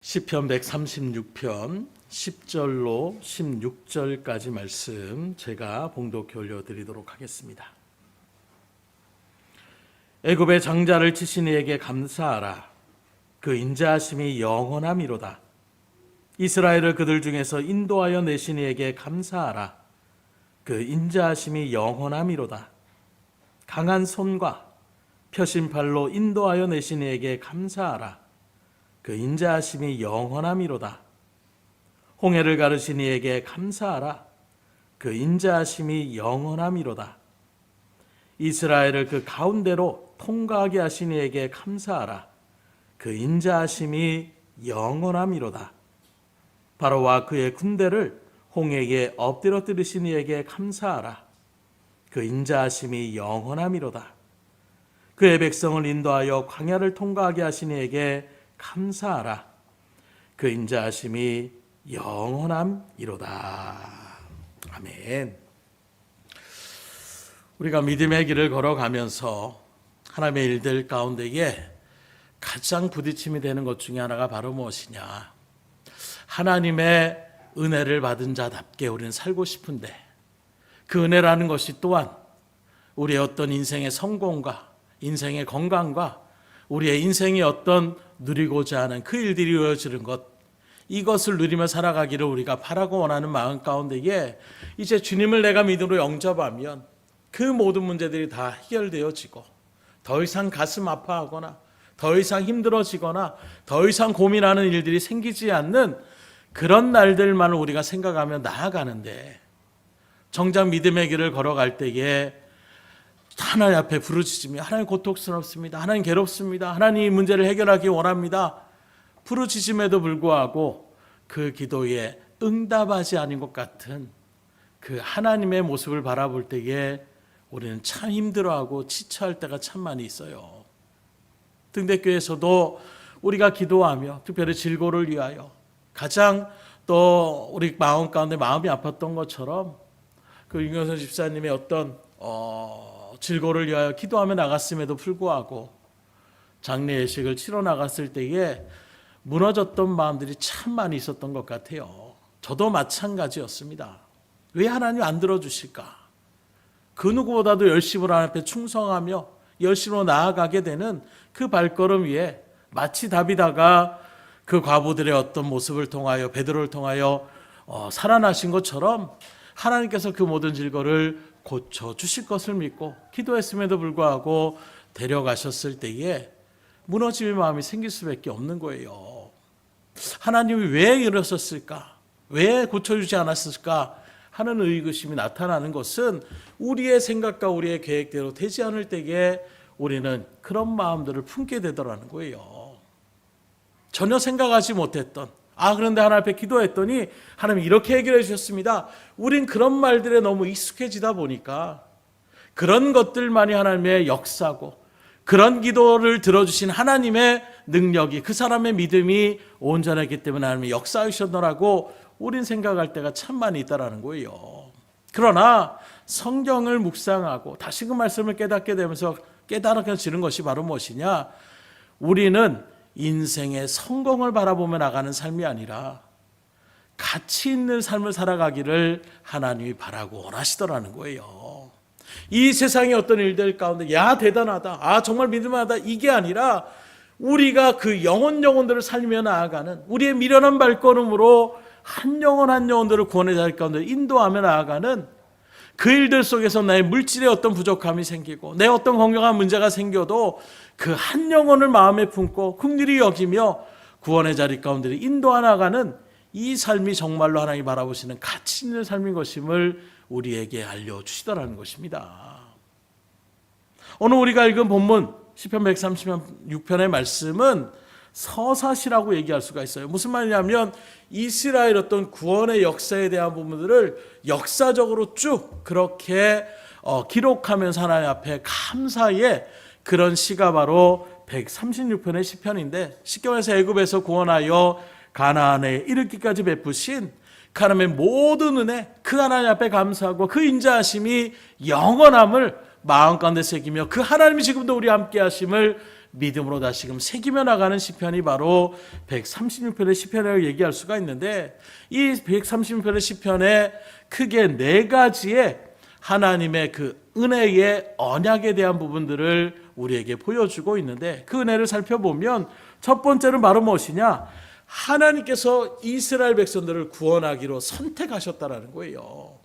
시편 136편 10절로 16절까지 말씀 제가 봉독해 올려드리도록 하겠습니다. 애굽의 장자를 치신 이에게 감사하라. 그 인자하심이 영원함이로다. 이스라엘을 그들 중에서 인도하여 내신 이에게 감사하라. 그 인자하심이 영원함이로다. 강한 손과 펴신 팔로 인도하여 내신 이에게 감사하라. 그 인자하심이 영원함이로다. 홍해를 가르신 이에게 감사하라. 그 인자하심이 영원함이로다. 이스라엘을 그 가운데로 통과하게 하신 이에게 감사하라. 그 인자하심이 영원함이로다. 바로와 그의 군대를 홍해에 엎드러뜨리신 이에게 감사하라. 그 인자하심이 영원함이로다. 그의 백성을 인도하여 광야를 통과하게 하신 이에게 감사하라. 그 인자하심이 영원함이로다. 아멘. 우리가 믿음의 길을 걸어가면서 하나님의 일들 가운데에 가장 부딪힘이 되는 것 중에 하나가 바로 무엇이냐? 하나님의 은혜를 받은 자답게 우리는 살고 싶은데 그 은혜라는 것이 또한 우리의 어떤 인생의 성공과 인생의 건강과 우리의 인생의 어떤 누리고자 하는 그 일들이 이루어지는 것, 이것을 누리며 살아가기를 우리가 바라고 원하는 마음 가운데에 이제 주님을 내가 믿음으로 영접하면 그 모든 문제들이 다 해결되어지고 더 이상 가슴 아파하거나 더 이상 힘들어지거나 더 이상 고민하는 일들이 생기지 않는 그런 날들만을 우리가 생각하며 나아가는데, 정작 믿음의 길을 걸어갈 때에 하나님 앞에 부르짖으며 하나님 고통스럽습니다, 하나님 괴롭습니다, 하나님 이 문제를 해결하기 원합니다, 부르짖음에도 불구하고 그 기도에 응답하지 않은 것 같은 그 하나님의 모습을 바라볼 때에 우리는 참 힘들어하고 지쳐할 때가 참 많이 있어요. 등대교회에서도 우리가 기도하며 특별히 질고를 위하여 가장 또 우리 마음 가운데 마음이 아팠던 것처럼 그 윤경선 집사님의 어떤 질고를 위하여 기도하며 나갔음에도 불구하고 장례 예식을 치러 나갔을 때에 무너졌던 마음들이 참 많이 있었던 것 같아요. 저도 마찬가지였습니다. 왜 하나님 안 들어주실까? 그 누구보다도 열심히 하나님 앞에 충성하며 열심으로 나아가게 되는 그 발걸음 위에 마치 다비다가 그 과부들의 어떤 모습을 통하여 베드로를 통하여 살아나신 것처럼 하나님께서 그 모든 질거를 고쳐주실 것을 믿고 기도했음에도 불구하고 데려가셨을 때에 무너짐의 마음이 생길 수밖에 없는 거예요. 하나님이 왜 이러셨을까? 왜 고쳐주지 않았을까? 하는 의구심이 나타나는 것은 우리의 생각과 우리의 계획대로 되지 않을 때에 우리는 그런 마음들을 품게 되더라는 거예요. 전혀 생각하지 못했던, 그런데 하나님 앞에 기도했더니 하나님이 이렇게 해결해 주셨습니다. 우린 그런 말들에 너무 익숙해지다 보니까 그런 것들만이 하나님의 역사고 그런 기도를 들어주신 하나님의 능력이, 그 사람의 믿음이 온전했기 때문에 하나님이 역사하셨더라고 우린 생각할 때가 참 많이 있다라는 거예요. 그러나 성경을 묵상하고 다시 그 말씀을 깨닫게 되면서 깨달아지는 것이 바로 무엇이냐? 우리는 인생의 성공을 바라보며 나가는 삶이 아니라 가치 있는 삶을 살아가기를 하나님이 바라고 원하시더라는 거예요. 이 세상의 어떤 일들 가운데 야 대단하다, 정말 믿음하다, 이게 아니라 우리가 그 영혼들을 살리며 나아가는 우리의 미련한 발걸음으로 한 영혼 한 영혼들을 구원의 자리 가운데 인도하며 나아가는 그 일들 속에서 나의 물질의 어떤 부족함이 생기고 내 어떤 건강한 문제가 생겨도 그 한 영혼을 마음에 품고 긍휼히 여기며 구원의 자리 가운데 인도하 나가는 이 삶이 정말로 하나님이 바라보시는 가치 있는 삶인 것임을 우리에게 알려주시더라는 것입니다. 오늘 우리가 읽은 본문 시편 136편의 말씀은 서사시라고 얘기할 수가 있어요. 무슨 말이냐면 이스라엘 어떤 구원의 역사에 대한 부분들을 역사적으로 쭉 그렇게 기록하면서 하나님 앞에 감사의 그런 시가 바로 136편의 시편인데, 쉽게 말해서 애굽에서 구원하여 가나안에 이르기까지 베푸신 그 하나님의 모든 은혜, 그 하나님 앞에 감사하고 그 인자하심이 영원함을 마음 가운데 새기며 그 하나님이 지금도 우리와 함께 하심을 믿음으로 다시금 새기며 나가는 시편이 바로 136편의 시편이라고 얘기할 수가 있는데, 이 136편의 시편에 크게 네 가지의 하나님의 그 은혜의 언약에 대한 부분들을 우리에게 보여주고 있는데, 그 은혜를 살펴보면 첫 번째는 바로 무엇이냐? 하나님께서 이스라엘 백성들을 구원하기로 선택하셨다라는 거예요.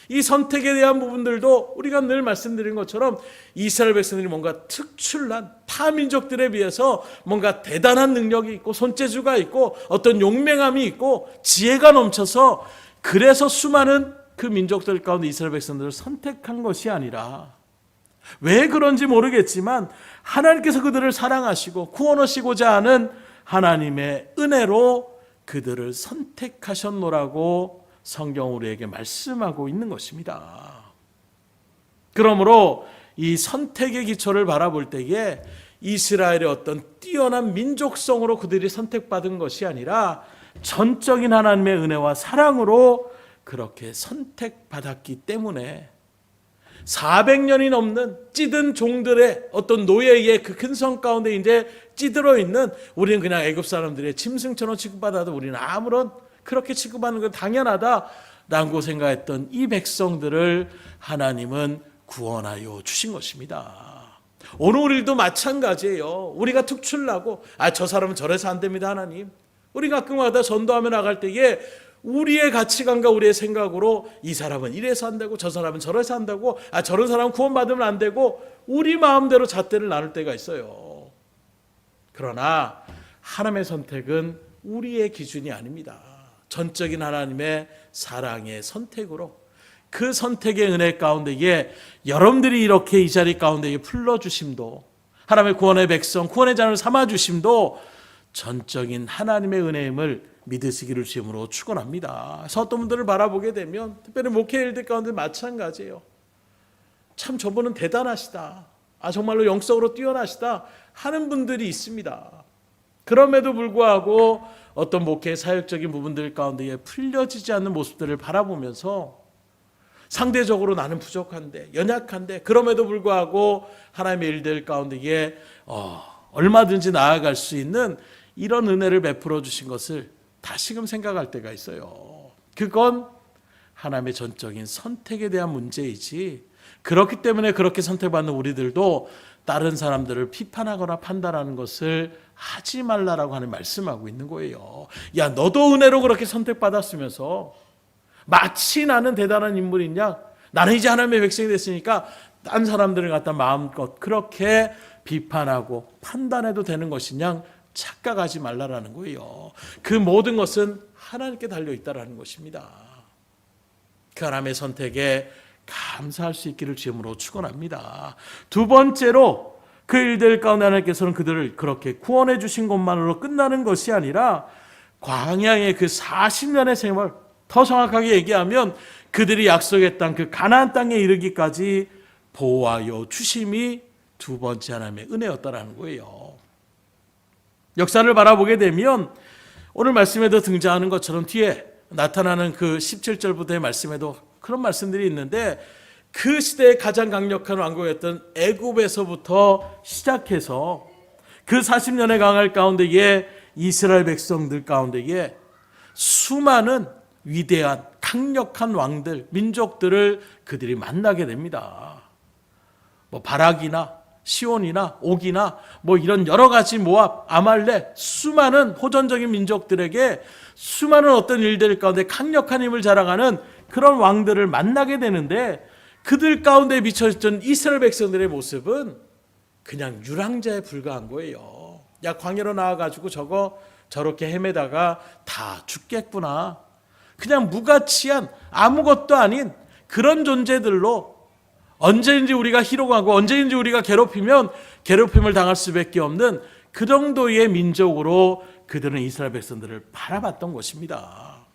이 선택에 대한 부분들도 우리가 늘 말씀드린 것처럼 이스라엘 백성들이 뭔가 특출난 타민족들에 비해서 뭔가 대단한 능력이 있고 손재주가 있고 어떤 용맹함이 있고 지혜가 넘쳐서, 그래서 수많은 그 민족들 가운데 이스라엘 백성들을 선택한 것이 아니라, 왜 그런지 모르겠지만 하나님께서 그들을 사랑하시고 구원하시고자 하는 하나님의 은혜로 그들을 선택하셨노라고 성경 우리에게 말씀하고 있는 것입니다. 그러므로 이 선택의 기초를 바라볼 때에 이스라엘의 어떤 뛰어난 민족성으로 그들이 선택받은 것이 아니라 전적인 하나님의 은혜와 사랑으로 그렇게 선택받았기 때문에 400년이 넘는 찌든 종들의 어떤 노예의 그 큰 성 가운데 이제 찌들어 있는, 우리는 그냥 애굽 사람들의 짐승처럼 취급받아도 우리는 아무런 그렇게 취급하는 건 당연하다라고 생각했던 이 백성들을 하나님은 구원하여 주신 것입니다. 오늘 우리도 마찬가지예요. 우리가 특출나고 저 사람은 저래서 안 됩니다 하나님. 우리가 가끔마다 전도하며 나갈 때에 우리의 가치관과 우리의 생각으로 이 사람은 이래서 안 되고 저 사람은 저래서 안 되고 저런 사람은 구원받으면 안 되고 우리 마음대로 잣대를 나눌 때가 있어요. 그러나 하나님의 선택은 우리의 기준이 아닙니다. 전적인 하나님의 사랑의 선택으로, 그 선택의 은혜 가운데에 여러분들이 이렇게 이 자리 가운데에 불러주심도, 하나님의 구원의 백성, 구원의 자를 삼아주심도 전적인 하나님의 은혜임을 믿으시기를 주임으로 축원합니다. 그래서 어떤 분들을 바라보게 되면 특별히 목회 일들 가운데 마찬가지예요. 참 저분은 대단하시다, 정말로 영적으로 뛰어나시다 하는 분들이 있습니다. 그럼에도 불구하고 어떤 목회의 사역적인 부분들 가운데에 풀려지지 않는 모습들을 바라보면서 상대적으로 나는 부족한데 연약한데, 그럼에도 불구하고 하나님의 일들 가운데에 얼마든지 나아갈 수 있는 이런 은혜를 베풀어 주신 것을 다시금 생각할 때가 있어요. 그건 하나님의 전적인 선택에 대한 문제이지, 그렇기 때문에 그렇게 선택받는 우리들도 다른 사람들을 비판하거나 판단하는 것을 하지 말라라고 하는 말씀하고 있는 거예요. 야, 너도 은혜로 그렇게 선택받았으면서 마치 나는 대단한 인물인 양, 나는 이제 하나님의 백성이 됐으니까 딴 사람들을 갖다 마음껏 그렇게 비판하고 판단해도 되는 것이냐 착각하지 말라라는 거예요. 그 모든 것은 하나님께 달려있다라는 것입니다. 그 하나님의 선택에 감사할 수 있기를 주임으로 축원합니다. 두 번째로 그 일들 가운데 하나님께서는 그들을 그렇게 구원해 주신 것만으로 끝나는 것이 아니라 광야의 그 40년의 생활, 더 정확하게 얘기하면 그들이 약속했던 그 가나안 땅에 이르기까지 보호하여 주심이 두 번째 하나님의 은혜였다라는 거예요. 역사를 바라보게 되면 오늘 말씀에도 등장하는 것처럼 뒤에 나타나는 그 17절부터의 말씀에도 그런 말씀들이 있는데, 그 시대의 가장 강력한 왕국이었던 애굽에서부터 시작해서 그 40년의 강할 가운데에 이스라엘 백성들 가운데에 수많은 위대한 강력한 왕들, 민족들을 그들이 만나게 됩니다. 바락이나 시온이나 옥이나 이런 여러 가지 모압, 아말렉, 수많은 호전적인 민족들에게 수많은 어떤 일들 가운데 강력한 힘을 자랑하는 그런 왕들을 만나게 되는데, 그들 가운데 비춰졌던 이스라엘 백성들의 모습은 그냥 유랑자에 불과한 거예요. 야, 광야로 나와가지고 저렇게 헤매다가 다 죽겠구나, 그냥 무가치한 아무것도 아닌 그런 존재들로 언제든지 우리가 희롱하고 언제든지 우리가 괴롭히면 괴롭힘을 당할 수밖에 없는 그 정도의 민족으로 그들은 이스라엘 백성들을 바라봤던 것입니다.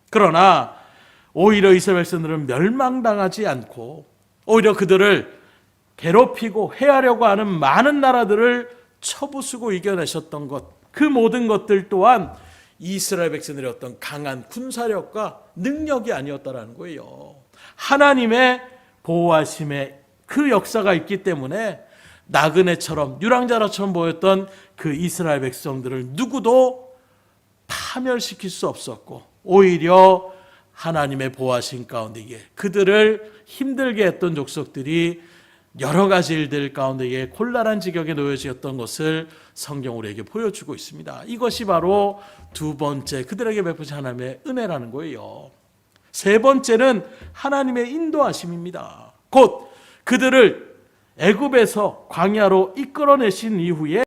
그러나 오히려 이스라엘 백성들은 멸망당하지 않고 오히려 그들을 괴롭히고 해하려고 하는 많은 나라들을 쳐부수고 이겨내셨던 것, 그 모든 것들 또한 이스라엘 백성들의 어떤 강한 군사력과 능력이 아니었다라는 거예요. 하나님의 보호하심의 그 역사가 있기 때문에 나그네처럼 유랑자로처럼 보였던 그 이스라엘 백성들을 누구도 파멸시킬 수 없었고, 오히려 하나님의 보호하신 가운데 그들을 힘들게 했던 족속들이 여러 가지 일들 가운데 곤란한 지경에 놓여졌던 것을 성경 우리에게 보여주고 있습니다. 이것이 바로 두 번째 그들에게 베푸신 하나님의 은혜라는 거예요. 세 번째는 하나님의 인도하심입니다. 곧 그들을 애굽에서 광야로 이끌어내신 이후에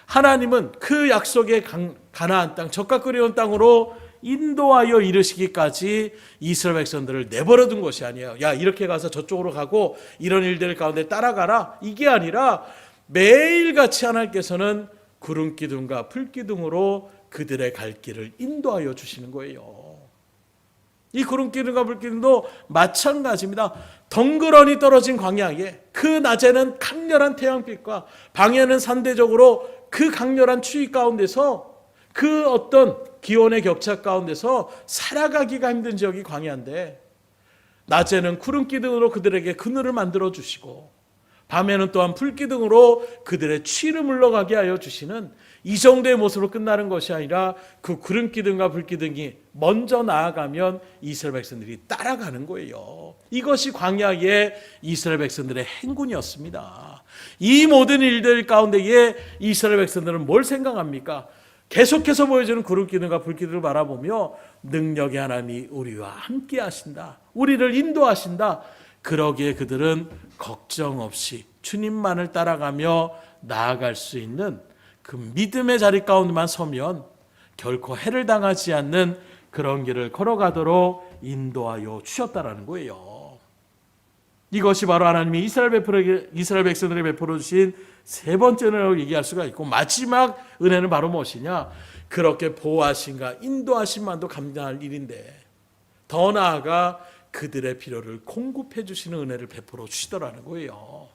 하나님은 그 약속의 가나안 땅, 젖과 꿀이 흐르는 땅으로 인도하여 이르시기까지 이스라엘 백성들을 내버려 둔 것이 아니에요. 야, 이렇게 가서 저쪽으로 가고 이런 일들 가운데 따라가라. 이게 아니라 매일같이 하나님께서는 구름 기둥과 불 기둥으로 그들의 갈 길을 인도하여 주시는 거예요. 이 구름 기둥과 불 기둥도 마찬가지입니다. 덩그러니 떨어진 광야에 그 낮에는 강렬한 태양빛과 밤에는 상대적으로 그 강렬한 추위 가운데서 그 어떤 기온의 격차 가운데서 살아가기가 힘든 지역이 광야인데, 낮에는 구름 기둥으로 그들에게 그늘을 만들어 주시고 밤에는 또한 불 기둥으로 그들의 추위를 물러가게 하여 주시는, 이 정도의 모습으로 끝나는 것이 아니라 그 구름 기둥과 불 기둥이 먼저 나아가면 이스라엘 백성들이 따라가는 거예요. 이것이 광야의 이스라엘 백성들의 행군이었습니다. 이 모든 일들 가운데에 이스라엘 백성들은 뭘 생각합니까? 계속해서 보여주는 구름 기둥과 불 기둥을 바라보며 능력의 하나님이 우리와 함께 하신다, 우리를 인도하신다. 그러기에 그들은 걱정 없이 주님만을 따라가며 나아갈 수 있는 그 믿음의 자리 가운데만 서면 결코 해를 당하지 않는 그런 길을 걸어가도록 인도하여 주셨다라는 거예요. 이것이 바로 하나님이 이스라엘 백성들에게 베풀어 주신 세 번째 은혜라고 얘기할 수가 있고, 마지막 은혜는 바로 무엇이냐? 그렇게 보호하신가 인도하신만도 감당할 일인데 더 나아가 그들의 필요를 공급해 주시는 은혜를 베풀어 주시더라는 거예요.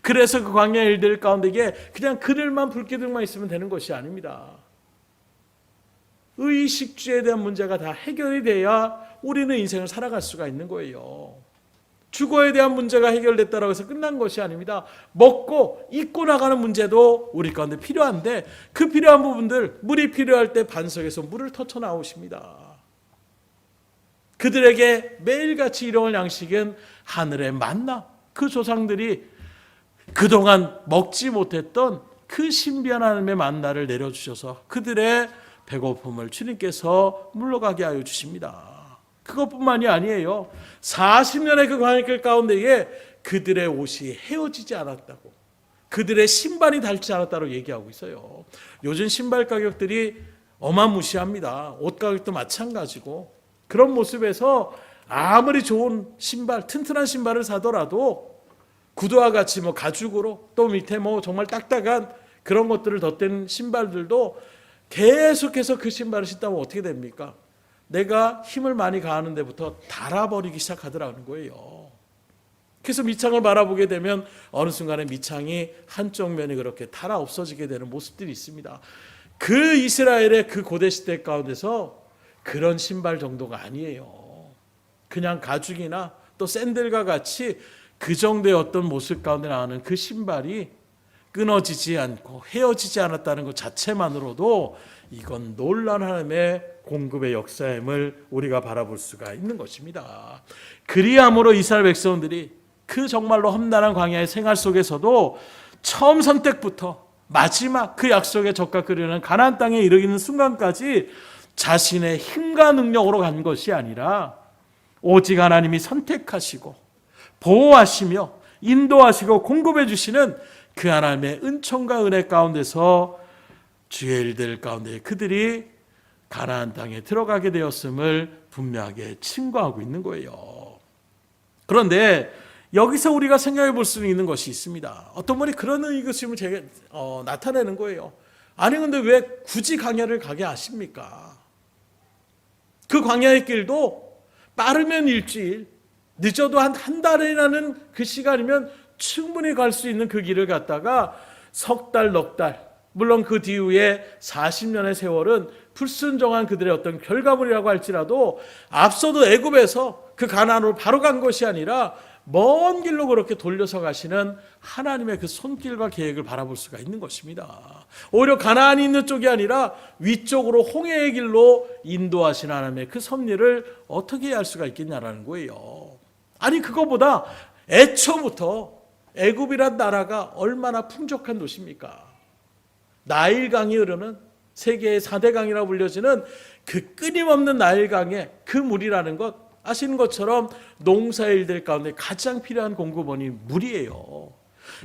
그래서 그 광야의 일들 가운데 그냥 그늘만 불기둥만 있으면 되는 것이 아닙니다. 의식주에 대한 문제가 다 해결이 돼야 우리는 인생을 살아갈 수가 있는 거예요. 주거에 대한 문제가 해결됐다고 해서 끝난 것이 아닙니다. 먹고 입고 나가는 문제도 우리 가운데 필요한데, 그 필요한 부분들, 물이 필요할 때 반석에서 물을 터쳐 나오십니다. 그들에게 매일같이 일용할 양식은 하늘의 만나, 그 조상들이 그동안 먹지 못했던 그 신비한 하나님의 만나를 내려주셔서 그들의 배고픔을 주님께서 물러가게 하여 주십니다. 그것뿐만이 아니에요. 40년의 그 광야길 가운데에 그들의 옷이 헤어지지 않았다고, 그들의 신발이 닳지 않았다고 얘기하고 있어요. 요즘 신발 가격들이 어마무시합니다. 옷 가격도 마찬가지고, 그런 모습에서 아무리 좋은 신발, 튼튼한 신발을 사더라도 구두와 같이 가죽으로, 또 밑에 정말 딱딱한 그런 것들을 덧댄 신발들도 계속해서 그 신발을 신다면 어떻게 됩니까? 내가 힘을 많이 가하는 데부터 닳아버리기 시작하더라는 거예요. 그래서 밑창을 바라보게 되면 어느 순간에 밑창이 한쪽 면이 그렇게 닳아 없어지게 되는 모습들이 있습니다. 그 이스라엘의 그 고대 시대 가운데서 그런 신발 정도가 아니에요. 그냥 가죽이나 또 샌들과 같이 그 정도의 어떤 모습 가운데 나오는 그 신발이 끊어지지 않고 헤어지지 않았다는 것 자체만으로도 이건 놀라운 하나님의 공급의 역사임을 우리가 바라볼 수가 있는 것입니다. 그리함으로 이스라엘 백성들이 그 정말로 험난한 광야의 생활 속에서도 처음 선택부터 마지막 그 약속의 젖과 끓이는 가나안 땅에 이르기는 순간까지 자신의 힘과 능력으로 간 것이 아니라 오직 하나님이 선택하시고 보호하시며 인도하시고 공급해 주시는 그 하나님의 은총과 은혜 가운데서 주의 일들 가운데 그들이 가나안 땅에 들어가게 되었음을 분명하게 증거하고 있는 거예요. 그런데 여기서 우리가 생각해 볼 수 있는 것이 있습니다. 어떤 분이 그런 의구심을 나타내는 거예요. 아니 근데 왜 굳이 광야를 가게 하십니까? 그 광야의 길도 빠르면 일주일, 늦어도 한 달이라는 그 시간이면 충분히 갈 수 있는 그 길을 갔다가 석 달, 넉 달, 물론 그 뒤에 40년의 세월은 불순종한 그들의 어떤 결과물이라고 할지라도 앞서도 애굽에서 그 가나안으로 바로 간 것이 아니라 먼 길로 그렇게 돌려서 가시는 하나님의 그 손길과 계획을 바라볼 수가 있는 것입니다. 오히려 가나안이 있는 쪽이 아니라 위쪽으로 홍해의 길로 인도하시는 하나님의 그 섭리를 어떻게 이해할 수가 있겠냐라는 거예요. 아니 그거보다 애초부터 애굽이란 나라가 얼마나 풍족한 도시입니까? 나일강이 흐르는 세계의 4대 강이라고 불려지는 그 끊임없는 나일강의 그 물이라는 것 아시는 것처럼 농사일들 가운데 가장 필요한 공급원이 물이에요.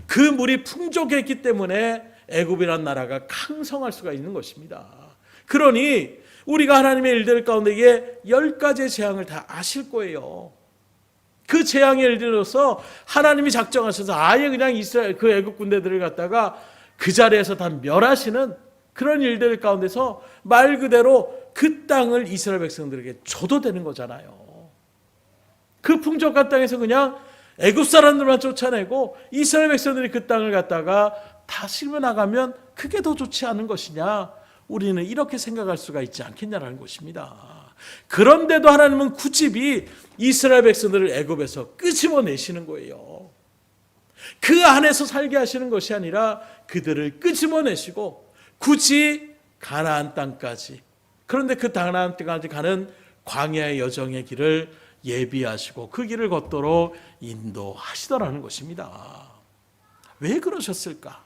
그 물이 풍족했기 때문에 애굽이란 나라가 강성할 수가 있는 것입니다. 그러니 우리가 하나님의 일들 가운데 10가지의 재앙을 다 아실 거예요. 그 재앙의 일들로서 하나님이 작정하셔서 아예 그냥 이스라엘 그 애굽 군대들을 갖다가 그 자리에서 다 멸하시는 그런 일들 가운데서 말 그대로 그 땅을 이스라엘 백성들에게 줘도 되는 거잖아요. 그 풍족한 땅에서 그냥 애굽 사람들만 쫓아내고 이스라엘 백성들이 그 땅을 갖다가 다 실며 나가면 그게 더 좋지 않은 것이냐? 우리는 이렇게 생각할 수가 있지 않겠냐라는 것입니다. 그런데도 하나님은 굳이 이스라엘 백성들을 애굽에서 끄집어내시는 거예요. 그 안에서 살게 하시는 것이 아니라 그들을 끄집어내시고 굳이 가나안 땅까지, 그런데 그 가나안 땅까지 가는 광야의 여정의 길을 예비하시고 그 길을 걷도록 인도하시더라는 것입니다. 왜 그러셨을까?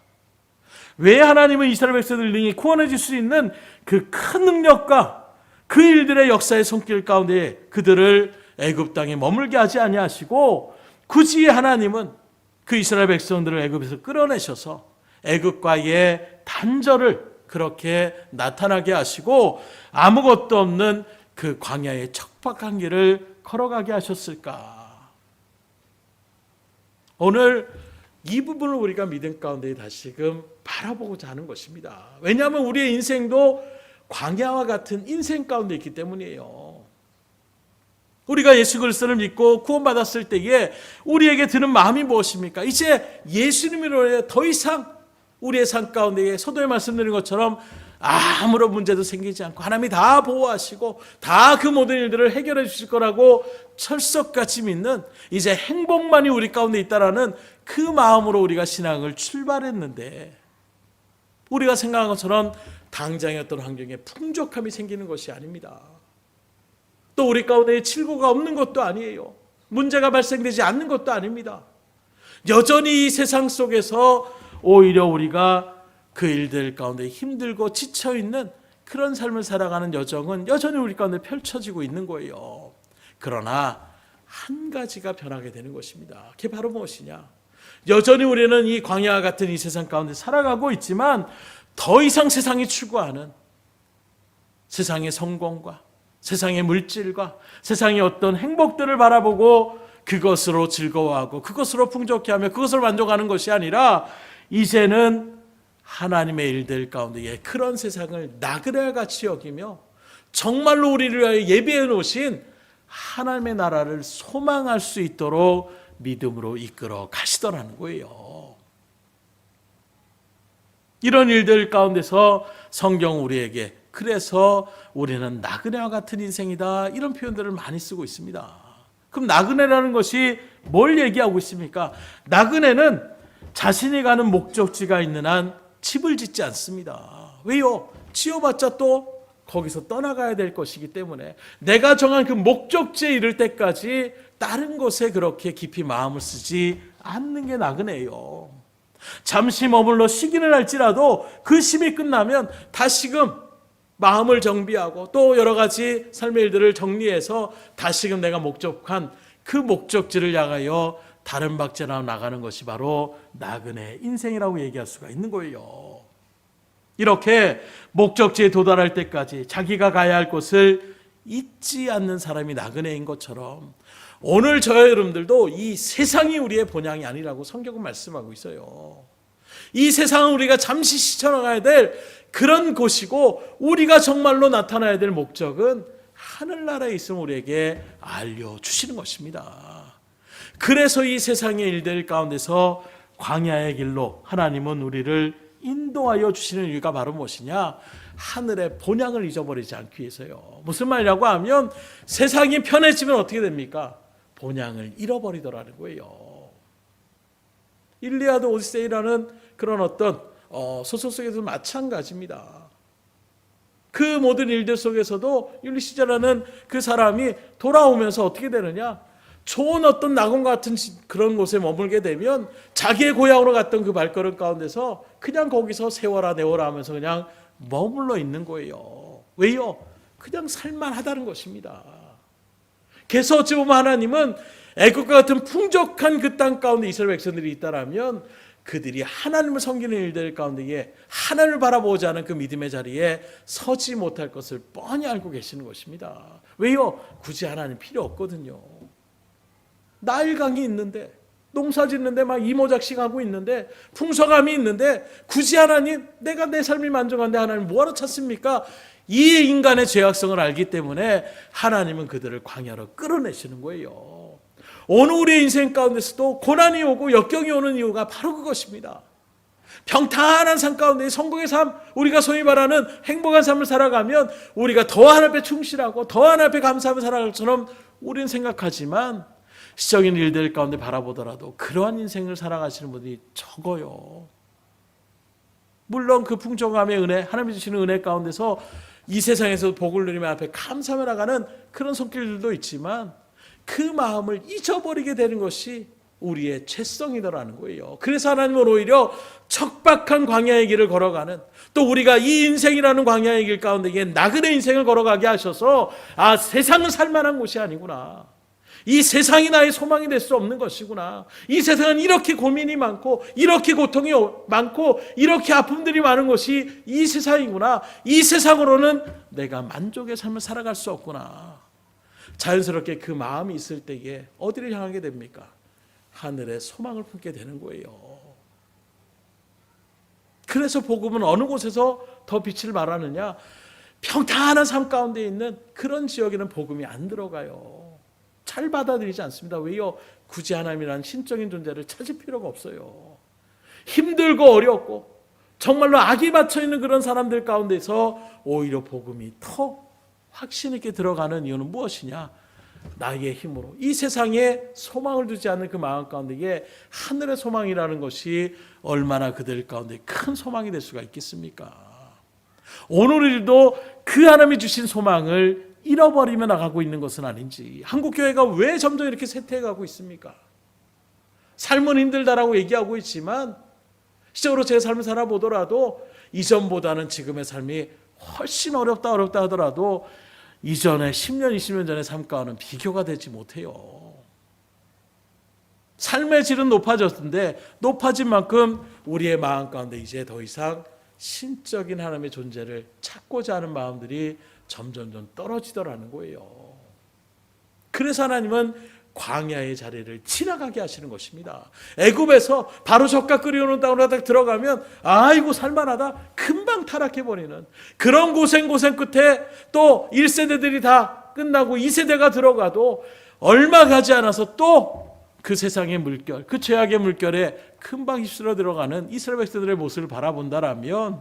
왜 하나님은 이스라엘 백성들을 능히 구원해 줄 수 있는 그 큰 능력과 그 일들의 역사의 손길 가운데 그들을 애굽 땅에 머물게 하지 아니하시고 굳이 하나님은 그 이스라엘 백성들을 애굽에서 끌어내셔서 애굽과의 단절을 그렇게 나타나게 하시고 아무것도 없는 그 광야의 척박한 길을 걸어가게 하셨을까? 오늘 이 부분을 우리가 믿음 가운데 다시금 바라보고자 하는 것입니다. 왜냐하면 우리의 인생도 광야와 같은 인생 가운데 있기 때문이에요. 우리가 예수 그리스도를 믿고 구원받았을 때에 우리에게 드는 마음이 무엇입니까? 이제 예수님으로 인해 더 이상 우리의 삶 가운데에 서도에 말씀드린 것처럼 아무런 문제도 생기지 않고 하나님이 다 보호하시고 다 그 모든 일들을 해결해 주실 거라고 철석같이 믿는 이제 행복만이 우리 가운데 있다라는 그 마음으로 우리가 신앙을 출발했는데 우리가 생각한 것처럼 당장의 어떤 환경에 풍족함이 생기는 것이 아닙니다. 또 우리 가운데 칠고가 없는 것도 아니에요. 문제가 발생되지 않는 것도 아닙니다. 여전히 이 세상 속에서 오히려 우리가 그 일들 가운데 힘들고 지쳐있는 그런 삶을 살아가는 여정은 여전히 우리 가운데 펼쳐지고 있는 거예요. 그러나 한 가지가 변하게 되는 것입니다. 그게 바로 무엇이냐? 여전히 우리는 이 광야와 같은 이 세상 가운데 살아가고 있지만 더 이상 세상이 추구하는 세상의 성공과 세상의 물질과 세상의 어떤 행복들을 바라보고 그것으로 즐거워하고 그것으로 풍족해하며 그것을 만족하는 것이 아니라 이제는 하나님의 일들 가운데에 그런 세상을 나그네와 같이 여기며 정말로 우리를 위하여 예비해 놓으신 하나님의 나라를 소망할 수 있도록 믿음으로 이끌어 가시더라는 거예요. 이런 일들 가운데서 성경 우리에게 그래서 우리는 나그네와 같은 인생이다 이런 표현들을 많이 쓰고 있습니다. 그럼 나그네라는 것이 뭘 얘기하고 있습니까? 나그네는 자신이 가는 목적지가 있는 한 집을 짓지 않습니다. 왜요? 지어봤자 또 거기서 떠나가야 될 것이기 때문에 내가 정한 그 목적지에 이를 때까지 다른 곳에 그렇게 깊이 마음을 쓰지 않는 게 나그네예요. 잠시 머물러 쉬기는 할지라도 그 쉼이 끝나면 다시금 마음을 정비하고 또 여러 가지 삶의 일들을 정리해서 다시금 내가 목적한 그 목적지를 향하여 다른 박제나 나가는 것이 바로 나그네 인생이라고 얘기할 수가 있는 거예요. 이렇게 목적지에 도달할 때까지 자기가 가야 할 곳을 잊지 않는 사람이 나그네인 것처럼 오늘 저와 여러분들도 이 세상이 우리의 본향이 아니라고 성경은 말씀하고 있어요. 이 세상은 우리가 잠시 스쳐나가야 될 그런 곳이고 우리가 정말로 나타나야 될 목적은 하늘나라에 있으면 우리에게 알려주시는 것입니다. 그래서 이 세상의 일들 가운데서 광야의 길로 하나님은 우리를 인도하여 주시는 이유가 바로 무엇이냐? 하늘의 본향을 잊어버리지 않기 위해서요. 무슨 말이라고 하면 세상이 편해지면 어떻게 됩니까? 본향을 잃어버리더라는 거예요. 일리아드 오디세이라는 그런 어떤 소설 속에도 마찬가지입니다. 그 모든 일들 속에서도 율리시스라는 그 사람이 돌아오면서 어떻게 되느냐, 좋은 어떤 낙원 같은 그런 곳에 머물게 되면 자기의 고향으로 갔던 그 발걸음 가운데서 그냥 거기서 세워라 내워라 하면서 그냥 머물러 있는 거예요. 왜요? 그냥 살만하다는 것입니다. 그래서 어찌 보면 하나님은 애국과 같은 풍족한 그 땅 가운데 이스라엘 백성들이 있다라면 그들이 하나님을 섬기는 일들 가운데에 하나님을 바라보지 않은 그 믿음의 자리에 서지 못할 것을 뻔히 알고 계시는 것입니다. 왜요? 굳이 하나님 필요 없거든요. 나일강이 있는데, 농사 짓는데 막 이모작식 하고 있는데, 풍성함이 있는데 굳이 하나님, 내가 내 삶이 만족한데 하나님 뭐하러 찾습니까? 이 인간의 죄악성을 알기 때문에 하나님은 그들을 광야로 끌어내시는 거예요. 오늘 우리의 인생 가운데서도 고난이 오고 역경이 오는 이유가 바로 그것입니다. 평탄한 삶 가운데 성공의 삶, 우리가 소위 말하는 행복한 삶을 살아가면 우리가 더 하나님께 충실하고 더 하나님께 감사하며 살아갈 것처럼 우리는 생각하지만 시적인 일들 가운데 바라보더라도 그러한 인생을 살아가시는 분들이 적어요. 물론 그 풍족함의 은혜, 하나님이 주시는 은혜 가운데서 이 세상에서 복을 누리며 앞에 감사하며 나가는 그런 손길들도 있지만 그 마음을 잊어버리게 되는 것이 우리의 죄성이더라는 거예요. 그래서 하나님은 오히려 척박한 광야의 길을 걸어가는, 또 우리가 이 인생이라는 광야의 길 가운데 나그네 인생을 걸어가게 하셔서 세상은 살만한 곳이 아니구나, 이 세상이 나의 소망이 될 수 없는 것이구나, 이 세상은 이렇게 고민이 많고 이렇게 고통이 많고 이렇게 아픔들이 많은 것이 이 세상이구나, 이 세상으로는 내가 만족의 삶을 살아갈 수 없구나, 자연스럽게 그 마음이 있을 때에 어디를 향하게 됩니까? 하늘의 소망을 품게 되는 거예요. 그래서 복음은 어느 곳에서 더 빛을 발하느냐, 평탄한 삶 가운데 있는 그런 지역에는 복음이 안 들어가요. 잘 받아들이지 않습니다. 왜요? 굳이 하나님이라는 신적인 존재를 찾을 필요가 없어요. 힘들고 어렵고 정말로 악이 맞춰있는 그런 사람들 가운데서 오히려 복음이 더 확신 있게 들어가는 이유는 무엇이냐? 나의 힘으로 이 세상에 소망을 두지 않는 그 마음 가운데에 하늘의 소망이라는 것이 얼마나 그들 가운데 큰 소망이 될 수가 있겠습니까? 오늘도 그 하나님이 주신 소망을 잃어버리며 나가고 있는 것은 아닌지, 한국교회가 왜 점점 이렇게 쇠퇴해가고 있습니까? 삶은 힘들다라고 얘기하고 있지만 실제로 제 삶을 살아보더라도 이전보다는 지금의 삶이 훨씬 어렵다 하더라도 이전에 10년, 20년 전의 삶과는 비교가 되지 못해요. 삶의 질은 높아졌는데 높아진 만큼 우리의 마음 가운데 이제 더 이상 신적인 하나님의 존재를 찾고자 하는 마음들이 점점 떨어지더라는 거예요. 그래서 하나님은 광야의 자리를 지나가게 하시는 것입니다. 애굽에서 바로 젓가 끓여오는 땅으로 딱 들어가면 아이고 살만하다, 금방 타락해버리는 그런 고생 끝에 또 1세대들이 다 끝나고 2세대가 들어가도 얼마 가지 않아서 또 그 세상의 물결, 그 죄악의 물결에 금방 휩쓸어 들어가는 이스라엘 백성들의 모습을 바라본다라면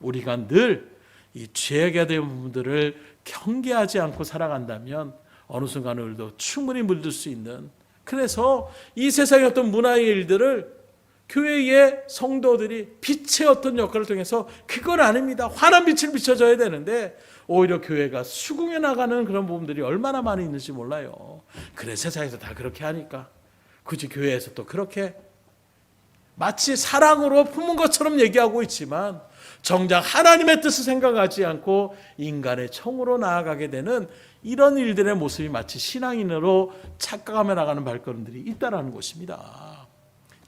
우리가 늘 이 죄악에 대한 부분들을 경계하지 않고 살아간다면 어느 순간 우리도 충분히 물들 수 있는, 그래서 이 세상의 어떤 문화의 일들을 교회의 성도들이 빛의 어떤 역할을 통해서, 그건 아닙니다. 환한 빛을 비춰줘야 되는데 오히려 교회가 수긍해 나가는 그런 부분들이 얼마나 많이 있는지 몰라요. 그래, 세상에서 다 그렇게 하니까 굳이 교회에서 또 그렇게 마치 사랑으로 품은 것처럼 얘기하고 있지만 정작 하나님의 뜻을 생각하지 않고 인간의 청으로 나아가게 되는 이런 일들의 모습이 마치 신앙인으로 착각하며 나가는 발걸음들이 있다는 것입니다.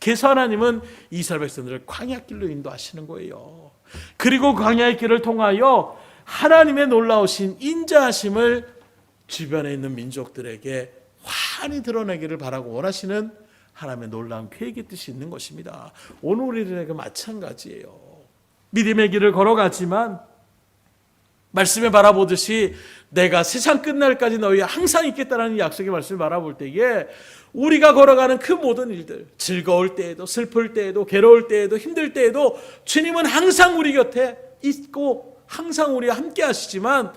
그래서 하나님은 이스라엘 백성들을 광야길로 인도하시는 거예요. 그리고 광야의 길을 통하여 하나님의 놀라우신 인자하심을 주변에 있는 민족들에게 환히 드러내기를 바라고 원하시는 하나님의 놀라운 계획의 뜻이 있는 것입니다. 오늘 우리들에게 마찬가지예요. 믿음의 길을 걸어가지만 말씀에 바라보듯이 내가 세상 끝날까지 너희와 항상 있겠다는 약속의 말씀을 바라볼 때에 우리가 걸어가는 그 모든 일들, 즐거울 때에도 슬플 때에도 괴로울 때에도 힘들 때에도 주님은 항상 우리 곁에 있고 항상 우리와 함께 하시지만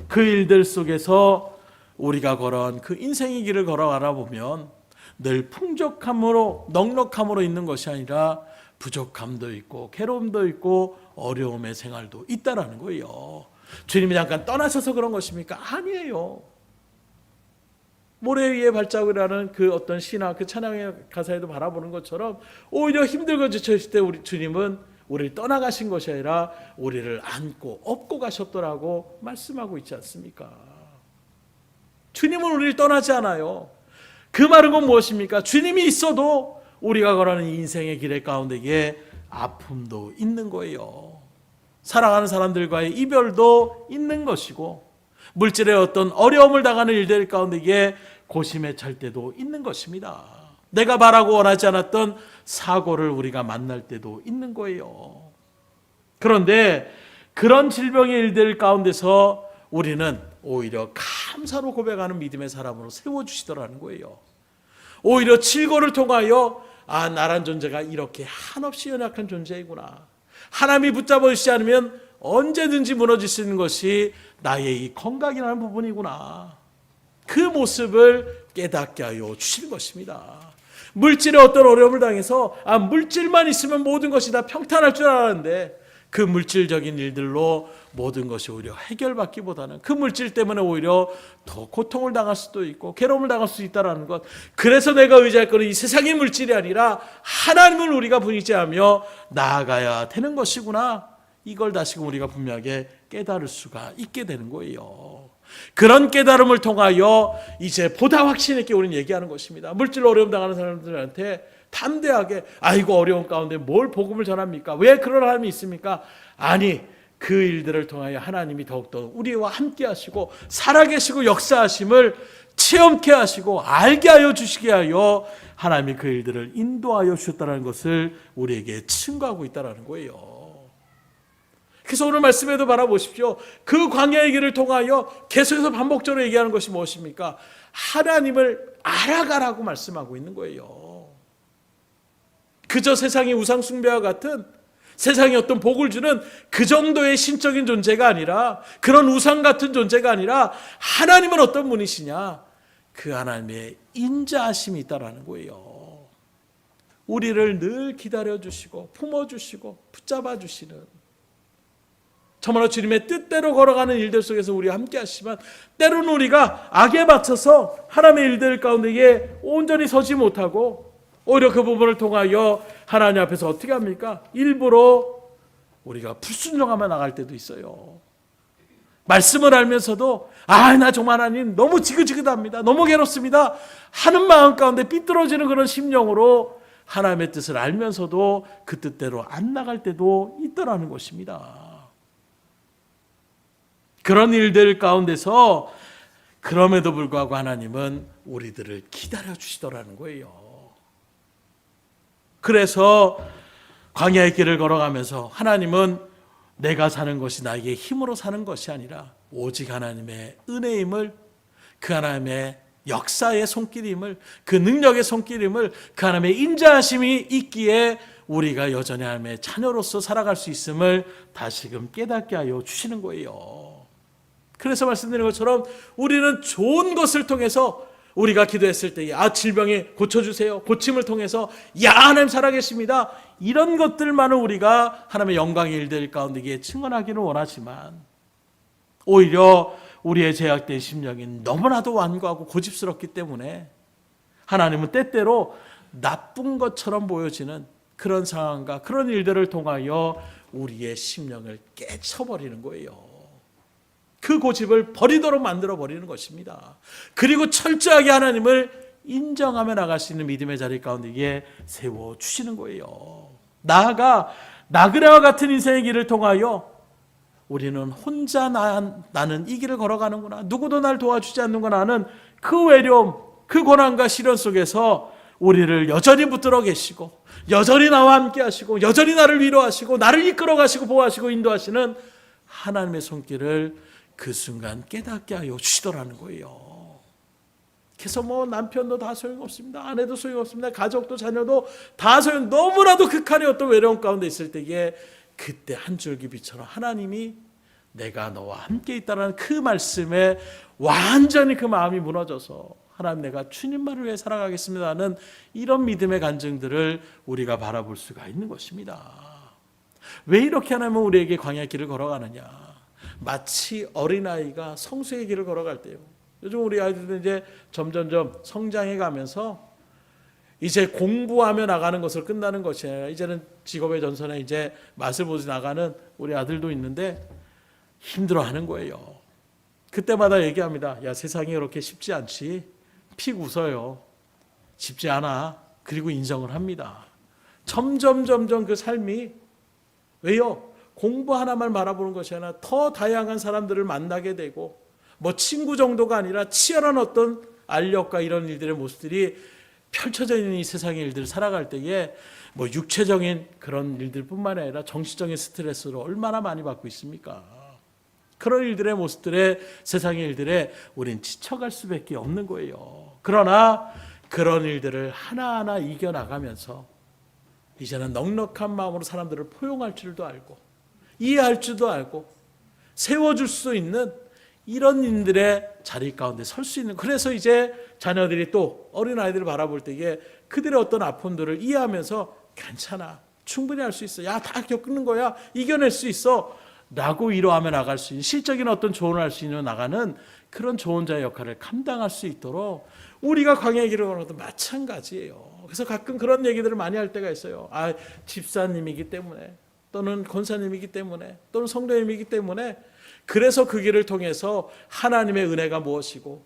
그 일들 속에서 우리가 걸어온 그 인생의 길을 걸어가다 보면 늘 풍족함으로 넉넉함으로 있는 것이 아니라 부족함도 있고 괴로움도 있고 어려움의 생활도 있다라는 거예요. 주님이 잠깐 떠나셔서 그런 것입니까? 아니에요. 모래 위에 발자국이라는 그 어떤 시나 그 찬양의 가사에도 바라보는 것처럼 오히려 힘들고 지쳐있을 때 우리 주님은 우리를 떠나가신 것이 아니라 우리를 안고 업고 가셨더라고 말씀하고 있지 않습니까? 주님은 우리를 떠나지 않아요. 그 말은 건 무엇입니까? 주님이 있어도 우리가 걸어가는 인생의 길의 가운데에 아픔도 있는 거예요. 사랑하는 사람들과의 이별도 있는 것이고 물질의 어떤 어려움을 당하는 일들 가운데에 고심에 찰 때도 있는 것입니다. 내가 바라고 원하지 않았던 사고를 우리가 만날 때도 있는 거예요. 그런데 그런 질병의 일들 가운데서 우리는 오히려 감사로 고백하는 믿음의 사람으로 세워주시더라는 거예요. 오히려 칠고를 통하여 나란 존재가 이렇게 한없이 연약한 존재이구나. 하나님이 붙잡아 주시지 않으면 언제든지 무너질 수 있는 것이 나의 이 건강이라는 부분이구나. 그 모습을 깨닫게 하여 주시는 것입니다. 물질의 어떤 어려움을 당해서 물질만 있으면 모든 것이 다 평탄할 줄 알았는데 그 물질적인 일들로 모든 것이 오히려 해결받기보다는 그 물질 때문에 오히려 더 고통을 당할 수도 있고 괴로움을 당할 수 있다는 것. 그래서 내가 의지할 것은 이 세상의 물질이 아니라 하나님을 우리가 의지하며 나아가야 되는 것이구나. 이걸 다시금 우리가 분명하게 깨달을 수가 있게 되는 거예요. 그런 깨달음을 통하여 이제 보다 확신 있게 우리는 얘기하는 것입니다. 물질로 어려움 당하는 사람들한테 담대하게 아이고 어려운 가운데 뭘 복음을 전합니까? 왜 그런 하나님이 있습니까? 아니 그 일들을 통하여 하나님이 더욱더 우리와 함께 하시고 살아계시고 역사하심을 체험케 하시고 알게 하여 주시게 하여 하나님이 그 일들을 인도하여 주셨다는 것을 우리에게 증거하고 있다는 거예요. 그래서 오늘 말씀에도 바라보십시오. 그 광야의 길을 통하여 계속해서 반복적으로 얘기하는 것이 무엇입니까? 하나님을 알아가라고 말씀하고 있는 거예요. 그저 세상의 우상 숭배와 같은 세상에 어떤 복을 주는 그 정도의 신적인 존재가 아니라 그런 우상 같은 존재가 아니라 하나님은 어떤 분이시냐? 그 하나님의 인자하심이 있다라는 거예요. 우리를 늘 기다려주시고 품어주시고 붙잡아주시는 정말로 주님의 뜻대로 걸어가는 일들 속에서 우리와 함께 하시지만 때로는 우리가 악에 받쳐서 하나님의 일들 가운데에 온전히 서지 못하고 오히려 그 부분을 통하여 하나님 앞에서 어떻게 합니까? 일부러 우리가 불순종하며 나갈 때도 있어요. 말씀을 알면서도 나 정말 하나님 너무 지긋지긋합니다. 너무 괴롭습니다. 하는 마음 가운데 삐뚤어지는 그런 심령으로 하나님의 뜻을 알면서도 그 뜻대로 안 나갈 때도 있더라는 것입니다. 그런 일들 가운데서 그럼에도 불구하고 하나님은 우리들을 기다려주시더라는 거예요. 그래서 광야의 길을 걸어가면서 하나님은 내가 사는 것이 나에게 힘으로 사는 것이 아니라 오직 하나님의 은혜임을 그 하나님의 역사의 손길임을 그 능력의 손길임을 그 하나님의 인자하심이 있기에 우리가 여전히 하나님의 자녀로서 살아갈 수 있음을 다시금 깨닫게 하여 주시는 거예요. 그래서 말씀드린 것처럼 우리는 좋은 것을 통해서 우리가 기도했을 때 질병에 고쳐주세요. 고침을 통해서 하나님 살아계십니다. 이런 것들만은 우리가 하나님의 영광의 일들 가운데 증언하기는 원하지만 오히려 우리의 제약된 심령이 너무나도 완고하고 고집스럽기 때문에 하나님은 때때로 나쁜 것처럼 보여지는 그런 상황과 그런 일들을 통하여 우리의 심령을 깨쳐버리는 거예요. 그 고집을 버리도록 만들어버리는 것입니다. 그리고 철저하게 하나님을 인정하며 나갈 수 있는 믿음의 자리 가운데 세워주시는 거예요. 나아가 나그네와 같은 인생의 길을 통하여 우리는 혼자 나는 이 길을 걸어가는구나. 누구도 날 도와주지 않는구나 하는 그 외로움, 그 고난과 시련 속에서 우리를 여전히 붙들어 계시고 여전히 나와 함께 하시고 여전히 나를 위로하시고 나를 이끌어 가시고 보호하시고 인도하시는 하나님의 손길을 그 순간 깨닫게 하여 주시더라는 거예요. 그래서 남편도 다 소용없습니다. 아내도 소용없습니다. 가족도 자녀도 다 너무나도 극한의 어떤 외로움 가운데 있을 때에 그때 한 줄기 빛처럼 하나님이 내가 너와 함께 있다는 그 말씀에 완전히 그 마음이 무너져서 하나님 내가 주님 말을 위해 살아가겠습니다 하는 이런 믿음의 간증들을 우리가 바라볼 수가 있는 것입니다. 왜 이렇게 하나님은 우리에게 광야의 길을 걸어가느냐? 마치 어린아이가 성수의 길을 걸어갈 때요. 요즘 우리 아이들은 이제 점점점 성장해 가면서 이제 공부하며 나가는 것을 끝나는 것이 아니라 이제는 직업의 전선에 이제 맛을 보지 나가는 우리 아들도 있는데 힘들어하는 거예요. 그때마다 얘기합니다. 야, 세상이 그렇게 쉽지 않지. 픽 웃어요. 쉽지 않아. 그리고 인정을 합니다. 점점 그 삶이 왜요? 공부 하나만 바라보는 것이 아니라 더 다양한 사람들을 만나게 되고 뭐 친구 정도가 아니라 치열한 어떤 알력과 이런 일들의 모습들이 펼쳐져 있는 이 세상의 일들을 살아갈 때에 뭐 육체적인 그런 일들뿐만 아니라 정신적인 스트레스를 얼마나 많이 받고 있습니까? 그런 일들의 모습들에 세상의 일들에 우린 지쳐갈 수밖에 없는 거예요. 그러나 그런 일들을 하나하나 이겨나가면서 이제는 넉넉한 마음으로 사람들을 포용할 줄도 알고 이해할 줄도 알고 세워줄 수 있는 이런 인들의 자리 가운데 설 수 있는, 그래서 이제 자녀들이 또 어린아이들을 바라볼 때에 그들의 어떤 아픔들을 이해하면서 괜찮아, 충분히 할 수 있어, 야, 다 겪는 거야, 이겨낼 수 있어 라고 위로하며 나갈 수 있는, 실적인 어떤 조언을 할 수 있는 나가는 그런 조언자의 역할을 감당할 수 있도록 우리가 광야의 길을 걸어도 마찬가지예요. 그래서 가끔 그런 얘기들을 많이 할 때가 있어요. 아, 집사님이기 때문에 또는 권사님이기 때문에 또는 성도님이기 때문에 그래서 그 길을 통해서 하나님의 은혜가 무엇이고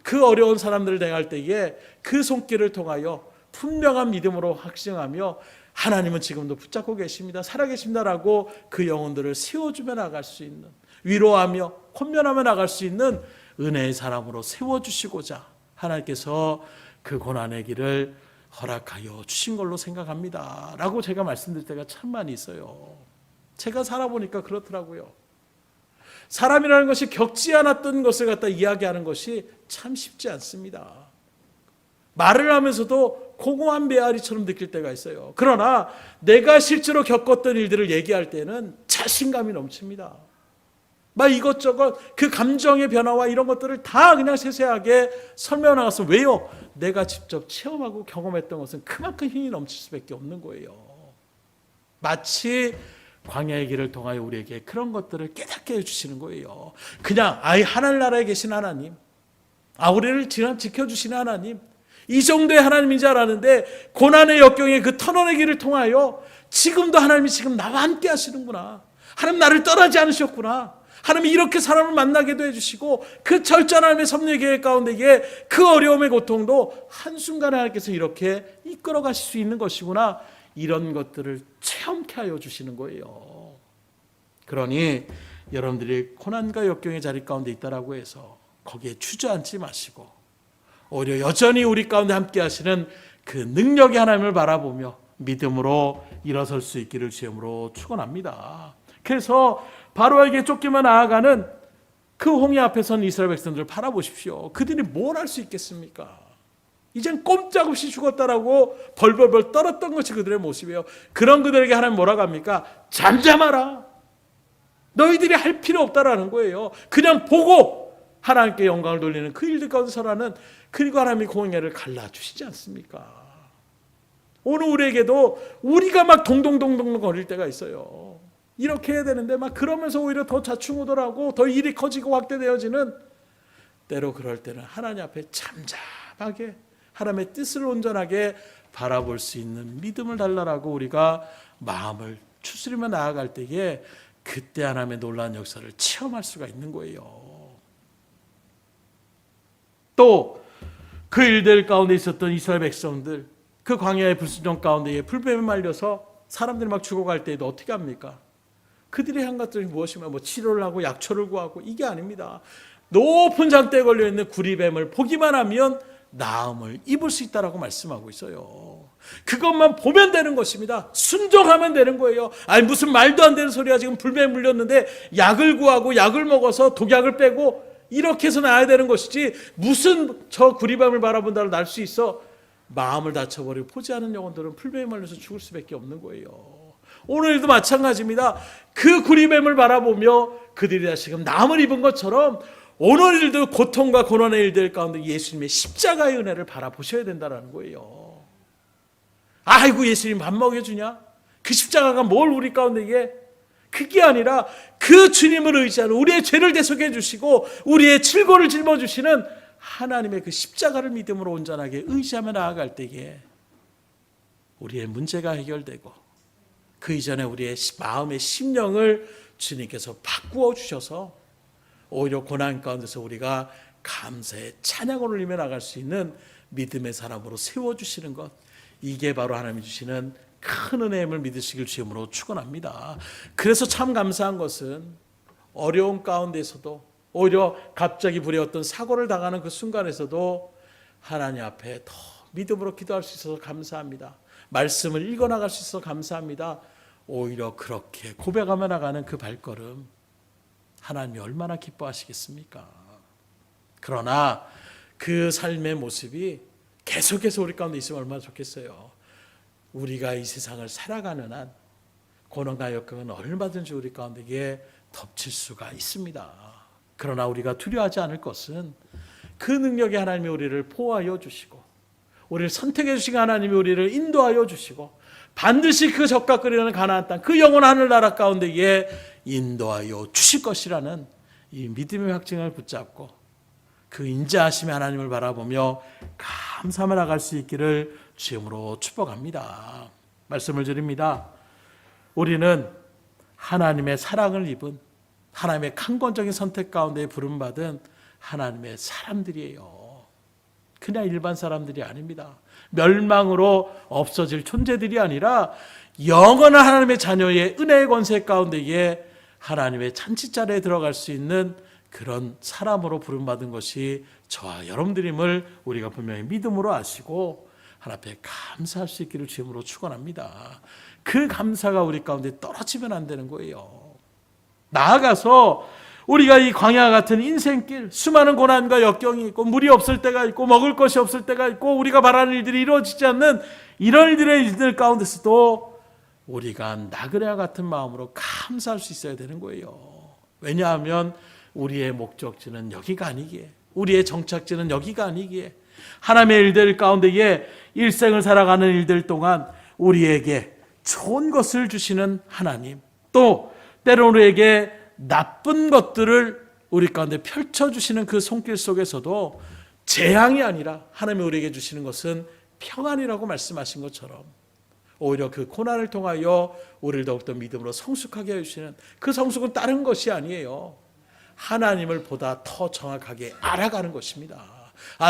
그 어려운 사람들을 대할 때에 그 손길을 통하여 분명한 믿음으로 확증하며 하나님은 지금도 붙잡고 계십니다, 살아계십니다라고 그 영혼들을 세워주며 나갈 수 있는, 위로하며 권면하며 나갈 수 있는 은혜의 사람으로 세워주시고자 하나님께서 그 고난의 길을 허락하여 주신 걸로 생각합니다 라고 제가 말씀드릴 때가 참 많이 있어요. 제가 살아보니까 그렇더라고요. 사람이라는 것이 겪지 않았던 것을 갖다 이야기하는 것이 참 쉽지 않습니다. 말을 하면서도 공허한 메아리처럼 느낄 때가 있어요. 그러나 내가 실제로 겪었던 일들을 얘기할 때는 자신감이 넘칩니다. 막 이것저것 그 감정의 변화와 이런 것들을 다 그냥 세세하게 설명해 나가서, 왜요? 내가 직접 체험하고 경험했던 것은 그만큼 힘이 넘칠 수밖에 없는 거예요. 마치 광야의 길을 통하여 우리에게 그런 것들을 깨닫게 해주시는 거예요. 그냥 하늘나라에 계신 하나님, 우리를 지켜주시는 하나님, 이 정도의 하나님인 줄 알았는데 고난의 역경의 그 터널의 길을 통하여 지금도 하나님이 지금 나와 함께 하시는구나, 하나님 나를 떠나지 않으셨구나, 하나님이 이렇게 사람을 만나게도 해주시고 그 철저한 하나님의 섭리의 계획 가운데에 그 어려움의 고통도 한순간에 하나님께서 이렇게 이끌어 가실 수 있는 것이구나, 이런 것들을 체험케 하여 주시는 거예요. 그러니 여러분들이 고난과 역경의 자리 가운데 있다라고 해서 거기에 주저앉지 마시고 오히려 여전히 우리 가운데 함께 하시는 그 능력의 하나님을 바라보며 믿음으로 일어설 수 있기를 주님으로 축원합니다. 그래서 바로에게 쫓기며 나아가는 그 홍해 앞에 선 이스라엘 백성들을 바라보십시오. 그들이 뭘 할 수 있겠습니까? 이젠 꼼짝없이 죽었다라고 벌벌벌 떨었던 것이 그들의 모습이에요. 그런 그들에게 하나님 뭐라고 합니까? 잠잠하라. 너희들이 할 필요 없다라는 거예요. 그냥 보고 하나님께 영광을 돌리는 그 일들 가운데 서라는, 그리고 하나님이 홍해를 갈라주시지 않습니까? 오늘 우리에게도 우리가 막 동동동동 거릴 때가 있어요. 이렇게 해야 되는데 막 그러면서 오히려 더 자충우돌하고 더 일이 커지고 확대되어지는, 때로 그럴 때는 하나님 앞에 잠잠하게 하나님의 뜻을 온전하게 바라볼 수 있는 믿음을 달라라고 우리가 마음을 추스리며 나아갈 때에 그때 하나님의 놀라운 역사를 체험할 수가 있는 거예요. 또 그 일들 가운데 있었던 이스라엘 백성들, 그 광야의 불순종 가운데에 불뱀에 말려서 사람들이 막 죽어갈 때에도 어떻게 합니까? 그들이 한 것들이 무엇이면 뭐 치료를 하고 약초를 구하고 이게 아닙니다. 높은 장대에 걸려있는 구리뱀을 보기만 하면 나음을 입을 수 있다라고 말씀하고 있어요. 그것만 보면 되는 것입니다. 순종하면 되는 거예요. 무슨 말도 안 되는 소리야. 지금 불뱀에 물렸는데 약을 구하고 약을 먹어서 독약을 빼고 이렇게 해서 나아야 되는 것이지, 무슨 저 구리뱀을 바라본다고 날 수 있어. 마음을 다쳐버리고 보지 않은 영혼들은 불뱀에 말려서 죽을 수밖에 없는 거예요. 오늘도 마찬가지입니다. 그 구리뱀을 바라보며 그들이 다시금 남을 입은 것처럼 오늘 일도 고통과 고난의 일들 가운데 예수님의 십자가의 은혜를 바라보셔야 된다는 거예요. 아이고 예수님 밥 먹여주냐? 그 십자가가 뭘 우리 가운데 이게? 그게 아니라 그 주님을 의지하는 우리의 죄를 대속해 주시고 우리의 질고를 짊어주시는 하나님의 그 십자가를 믿음으로 온전하게 의지하며 나아갈 때에 우리의 문제가 해결되고 그 이전에 우리의 마음의 심령을 주님께서 바꾸어 주셔서 오히려 고난 가운데서 우리가 감사의 찬양을 올리며 나갈 수 있는 믿음의 사람으로 세워주시는 것, 이게 바로 하나님이 주시는 큰 은혜임을 믿으시길 주임으로 축원합니다. 그래서 참 감사한 것은 어려운 가운데서도 오히려 갑자기 불의 어떤 사고를 당하는 그 순간에서도 하나님 앞에 더 믿음으로 기도할 수 있어서 감사합니다. 말씀을 읽어나갈 수 있어서 감사합니다. 오히려 그렇게 고백하며 나가는 그 발걸음 하나님이 얼마나 기뻐하시겠습니까? 그러나 그 삶의 모습이 계속해서 우리 가운데 있으면 얼마나 좋겠어요. 우리가 이 세상을 살아가는 한 고난과 역경은 얼마든지 우리 가운데에 덮칠 수가 있습니다. 그러나 우리가 두려워하지 않을 것은 그 능력의 하나님이 우리를 보호하여 주시고 우리를 선택해 주신 하나님이 우리를 인도하여 주시고 반드시 그 적과 끓이는 가나안 땅, 그 영원한 하늘나라 가운데에 인도하여 주실 것이라는 이 믿음의 확증을 붙잡고 그 인자하심의 하나님을 바라보며 감사하며 나갈 수 있기를 주님으로 축복합니다. 말씀을 드립니다. 우리는 하나님의 사랑을 입은 하나님의 강권적인 선택 가운데 부름받은 하나님의 사람들이에요. 그냥 일반 사람들이 아닙니다. 멸망으로 없어질 존재들이 아니라 영원한 하나님의 자녀의 은혜의 권세 가운데에 하나님의 잔치자리에 들어갈 수 있는 그런 사람으로 부름받은 것이 저와 여러분들임을 우리가 분명히 믿음으로 아시고 하나님 앞에 감사할 수 있기를 주님으로 축원합니다. 그 감사가 우리 가운데 떨어지면 안 되는 거예요. 나아가서 우리가 이 광야 같은 인생길 수많은 고난과 역경이 있고 물이 없을 때가 있고 먹을 것이 없을 때가 있고 우리가 바라는 일들이 이루어지지 않는 이런 일들의 일들 가운데서도 우리가 나그네와 같은 마음으로 감사할 수 있어야 되는 거예요. 왜냐하면 우리의 목적지는 여기가 아니기에 우리의 정착지는 여기가 아니기에 하나님의 일들 가운데에 일생을 살아가는 일들 동안 우리에게 좋은 것을 주시는 하나님, 또 때로는 우리에게 나쁜 것들을 우리 가운데 펼쳐주시는 그 손길 속에서도 재앙이 아니라 하나님이 우리에게 주시는 것은 평안이라고 말씀하신 것처럼 오히려 그 고난을 통하여 우리를 더욱더 믿음으로 성숙하게 해주시는 그 성숙은 다른 것이 아니에요. 하나님을 보다 더 정확하게 알아가는 것입니다.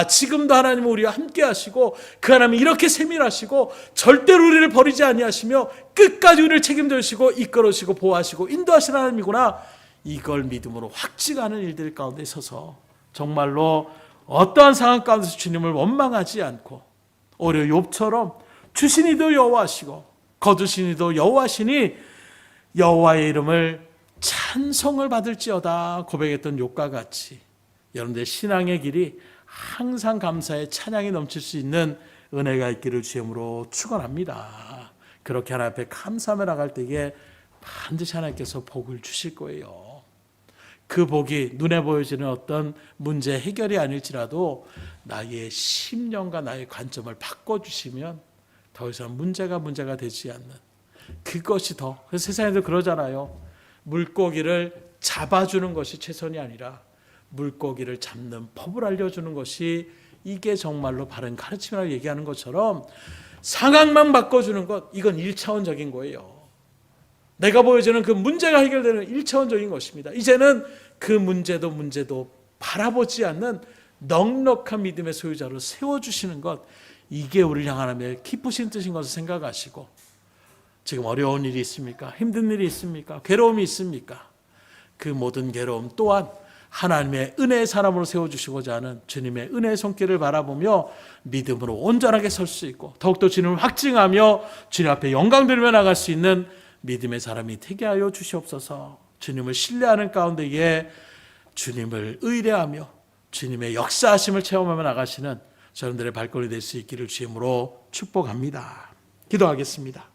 지금도 하나님은 우리와 함께 하시고 그 하나님이 이렇게 세밀하시고 절대로 우리를 버리지 아니하시며 끝까지 우리를 책임져 주시고 이끌어 주시고 보호하시고 인도하시는 하나님이구나. 이걸 믿음으로 확증하는 일들 가운데 서서 정말로 어떠한 상황 가운데서 주님을 원망하지 않고 오히려 욥처럼 주시니도 여호와시고 거두시니도 여호와시니 여호와의 이름을 찬송을 받을지어다 고백했던 욥과 같이 여러분들의 신앙의 길이 항상 감사의 찬양이 넘칠 수 있는 은혜가 있기를 주님으로 축원합니다. 그렇게 하나님 앞에 감사하며 나갈 때에 반드시 하나님께서 복을 주실 거예요. 그 복이 눈에 보여지는 어떤 문제 해결이 아닐지라도 나의 심령과 나의 관점을 바꿔주시면 더 이상 문제가 되지 않는 그것이 더, 그래서 세상에도 그러잖아요. 물고기를 잡아주는 것이 최선이 아니라 물고기를 잡는 법을 알려주는 것이 이게 정말로 바른 가르침이라고 얘기하는 것처럼 상황만 바꿔주는 것, 이건 1차원적인 거예요. 내가 보여주는 그 문제가 해결되는 1차원적인 것입니다. 이제는 그 문제도 바라보지 않는 넉넉한 믿음의 소유자로 세워주시는 것, 이게 우리를 향한 하나님의 기쁘신 뜻인 것을 생각하시고 지금 어려운 일이 있습니까? 힘든 일이 있습니까? 괴로움이 있습니까? 그 모든 괴로움 또한 하나님의 은혜의 사람으로 세워주시고자 하는 주님의 은혜의 손길을 바라보며 믿음으로 온전하게 설 수 있고 더욱더 주님을 확증하며 주님 앞에 영광 들으며 나갈 수 있는 믿음의 사람이 되게 하여 주시옵소서. 주님을 신뢰하는 가운데에 주님을 의뢰하며 주님의 역사하심을 체험하며 나가시는 저분들의 발걸음이 될 수 있기를 주님으로 축복합니다. 기도하겠습니다.